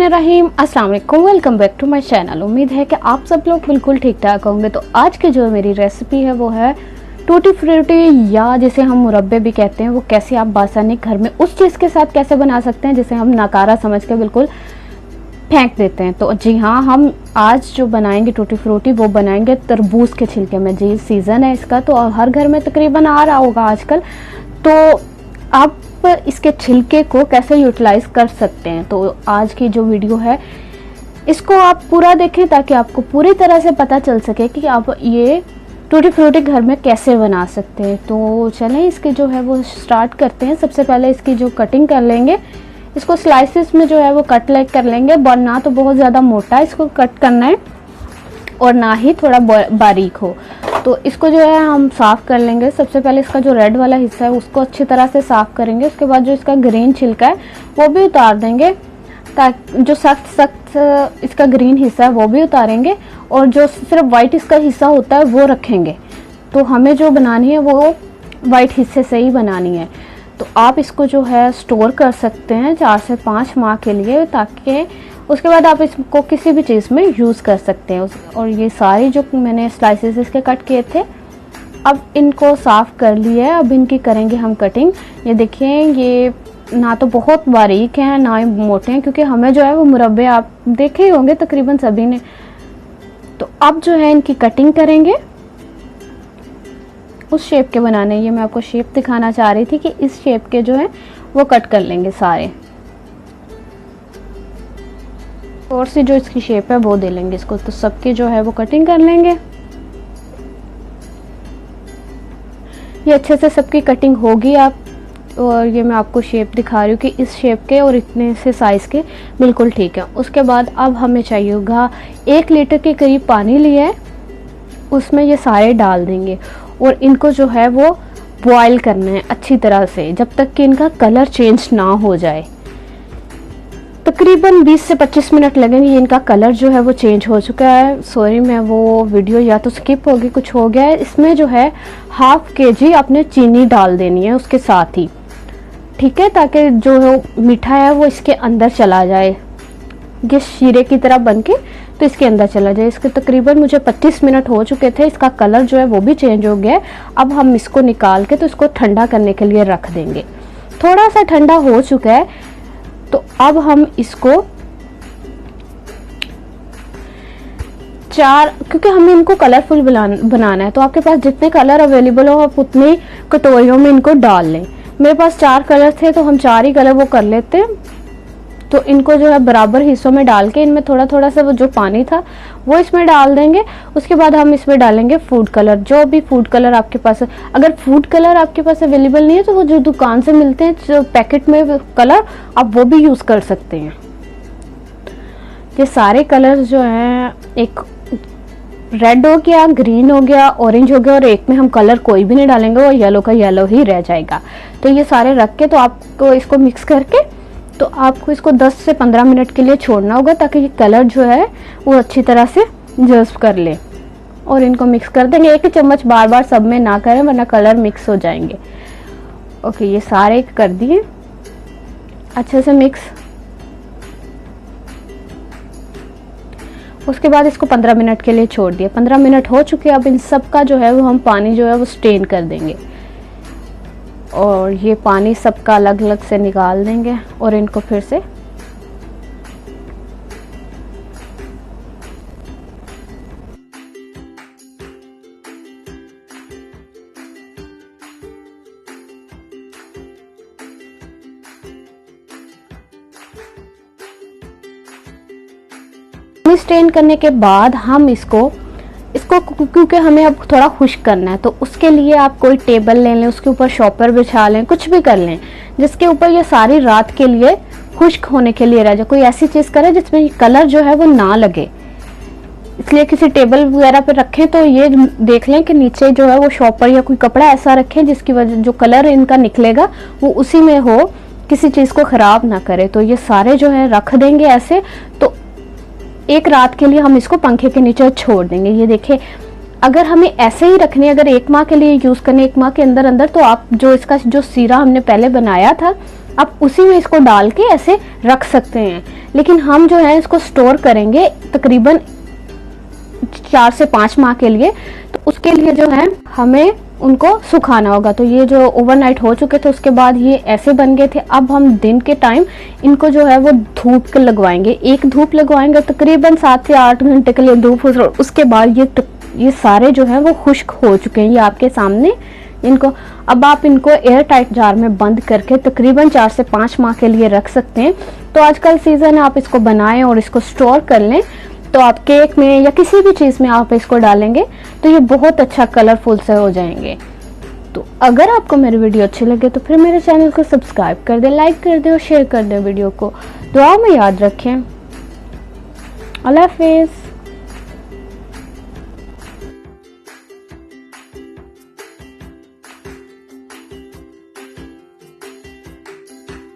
बिस्मिल्लाहिर्रहमानिर्रहीम। अस्सलाम वालेकुम, welcome back to my channel. उम्मीद है कि आप सब लोग बिल्कुल ठीक ठाक होंगे। तो आज की जो मेरी रेसिपी है वो है टूटी फ्रूटी, या जिसे हम मुरब्बे भी कहते हैं। वो कैसे आप बासानी घर में उस चीज़ के साथ कैसे बना सकते हैं जिसे हम नकारा समझ के बिल्कुल फेंक देते हैं। तो जी हाँ, हम आज जो बनाएंगे टूटी फ्रूटी वो बनाएंगे तरबूज के छिलके में। जी सीज़न है इसका, तो हर घर में तकरीबन आ रहा होगा आजकल। तो आप इसके छिलके को कैसे यूटिलाइज कर सकते हैं, तो आज की जो वीडियो है इसको आप पूरा देखें ताकि आपको पूरी तरह से पता चल सके कि आप ये टूटी फ्रूटी घर में कैसे बना सकते हैं। तो चलें इसके जो है वो स्टार्ट करते हैं। सबसे पहले इसकी जो कटिंग कर लेंगे, इसको स्लाइसेस में जो है वो कट कर लेंगे। ना तो बहुत ज़्यादा मोटा इसको कट करना है और ना ही थोड़ा बारीक हो। तो इसको जो है हम साफ़ कर लेंगे। सबसे पहले इसका जो रेड वाला हिस्सा है उसको अच्छी तरह से साफ़ करेंगे। उसके बाद जो इसका ग्रीन छिलका है वो भी उतार देंगे, ताकि जो सख्त इसका ग्रीन हिस्सा है वो भी उतारेंगे, और जो सिर्फ वाइट इसका हिस्सा होता है वो रखेंगे। तो हमें जो बनानी है वो वाइट हिस्से से ही बनानी है। तो आप इसको जो है स्टोर कर सकते हैं 4 से 5 माह के लिए, ताकि उसके बाद आप इसको किसी भी चीज़ में यूज़ कर सकते हैं। और ये सारी जो मैंने स्लाइसेस इसके कट किए थे, अब इनको साफ़ कर लिया है। अब इनकी करेंगे हम कटिंग। ये देखिए, ये ना तो बहुत बारीक हैं ना ही मोटे हैं, क्योंकि हमें जो है वो मुरब्बे आप देखे ही होंगे तकरीबन सभी ने। तो अब जो है इनकी कटिंग करेंगे उस शेप के बनाने। ये मैं आपको शेप दिखाना चाह रही थी कि इस शेप के जो है वो कट कर लेंगे सारे, और से जो इसकी शेप है वो दे लेंगे इसको। तो सबके जो है वो कटिंग कर लेंगे। ये अच्छे से सबकी कटिंग होगी आप, और ये मैं आपको शेप दिखा रही हूँ कि इस शेप के और इतने से साइज़ के बिल्कुल ठीक है। उसके बाद अब हमें चाहिए होगा 1 लीटर के करीब पानी लिया है, उसमें ये सारे डाल देंगे और इनको जो है वो बॉयल करना है अच्छी तरह से, जब तक कि इनका कलर चेंज ना हो जाए। तकरीबन 20 से 25 मिनट लगेंगे। इनका कलर जो है वो चेंज हो चुका है। सॉरी, मैं वो वीडियो या तो स्किप होगी, कुछ हो गया है। इसमें जो है 1/2 kg आपने चीनी डाल देनी है उसके साथ ही, ठीक है, ताकि जो है मीठा है वो इसके अंदर चला जाए, ये शीरे की तरह बन के तो इसके अंदर चला जाए। इसके तकरीबन मुझे 25 मिनट हो चुके थे। इसका कलर जो है वो भी चेंज हो गया है। अब हम इसको निकाल के तो इसको ठंडा करने के लिए रख देंगे। थोड़ा सा ठंडा हो चुका है, तो अब हम इसको क्योंकि हमें इनको कलरफुल बनाना है, तो आपके पास जितने कलर अवेलेबल हो आप उतनी कटोरियों में इनको डाल लें। मेरे पास 4 कलर थे तो हम 4 ही कलर वो कर लेते हैं। तो इनको जो है बराबर हिस्सों में डाल के इनमें थोड़ा थोड़ा सा वो जो पानी था वो इसमें डाल देंगे। उसके बाद हम इसमें डालेंगे फूड कलर, जो भी फूड कलर आपके पास है। अगर फूड कलर आपके पास अवेलेबल नहीं है तो वो जो दुकान से मिलते हैं जो पैकेट में कलर, आप वो भी यूज़ कर सकते हैं। ये सारे कलर जो हैं, एक रेड हो गया, ग्रीन हो गया, ऑरेंज हो गया, और एक में हम कलर कोई भी नहीं डालेंगे, वो येलो का येलो ही रह जाएगा। तो ये सारे रख के तो आपको इसको मिक्स करके तो आपको इसको 10 से 15 मिनट के लिए छोड़ना होगा, ताकि ये कलर जो है वो अच्छी तरह से जज्ब कर ले। और इनको मिक्स कर देंगे। 1 चम्मच बार बार सब में ना करें, वरना कलर मिक्स हो जाएंगे। ओके, ये सारे कर दिए अच्छे से मिक्स। उसके बाद इसको 15 मिनट के लिए छोड़ दिया। 15 मिनट हो चुके। अब इन सब का जो है वो हम पानी जो है वो स्ट्रेन कर देंगे, और ये पानी सबका अलग अलग से निकाल देंगे और इनको फिर से स्ट्रेन करने के बाद हम इसको क्योंकि हमें अब थोड़ा खुश्क करना है, तो उसके लिए आप कोई टेबल ले लें, उसके ऊपर शॉपर बिछा लें, कुछ भी कर लें जिसके ऊपर ये सारी रात के लिए खुश्क होने के लिए रह जाए। कोई ऐसी चीज़ करें जिसमें कलर जो है वो ना लगे, इसलिए किसी टेबल वगैरह पे रखें। तो ये देख लें कि नीचे जो है वो शॉपर या कोई कपड़ा ऐसा रखें जिसकी वजह जो कलर इनका निकलेगा वो उसी में हो, किसी चीज़ को ख़राब ना करे। तो ये सारे जो है रख देंगे ऐसे। तो 1 रात के लिए हम इसको पंखे के नीचे छोड़ देंगे। ये देखिए, अगर हमें ऐसे ही रखने, अगर 1 माह के लिए यूज़ करने, 1 माह के अंदर अंदर, तो आप जो इसका जो सीरा हमने पहले बनाया था आप उसी में इसको डाल के ऐसे रख सकते हैं। लेकिन हम जो है इसको स्टोर करेंगे तकरीबन 4 से 5 माह के लिए, तो उसके लिए जो है हमें उनको सुखाना होगा। तो ये जो ओवरनाइट हो चुके थे उसके बाद ये ऐसे बन गए थे। अब हम दिन के टाइम इनको जो है वो धूप लगवाएंगे, एक धूप लगवाएंगे तकरीबन 7 से 8 घंटे के लिए धूप, उसके बाद ये सारे जो है वो खुश्क हो चुके हैं। ये आपके सामने इनको, अब आप इनको एयर टाइट जार में बंद करके तकरीबन 4 से 5 माह के लिए रख सकते हैं। तो आजकल सीजन है, आप इसको बनाएं और इसको स्टोर कर लें, तो आप केक में या किसी भी चीज़ में आप इसको डालेंगे तो ये बहुत अच्छा कलरफुल से हो जाएंगे। तो अगर आपको मेरी वीडियो अच्छी लगे तो फिर मेरे चैनल को सब्सक्राइब कर दे, लाइक कर दे और शेयर कर दे वीडियो को। दुआ में याद रखें। अल्लाह हाफिज़।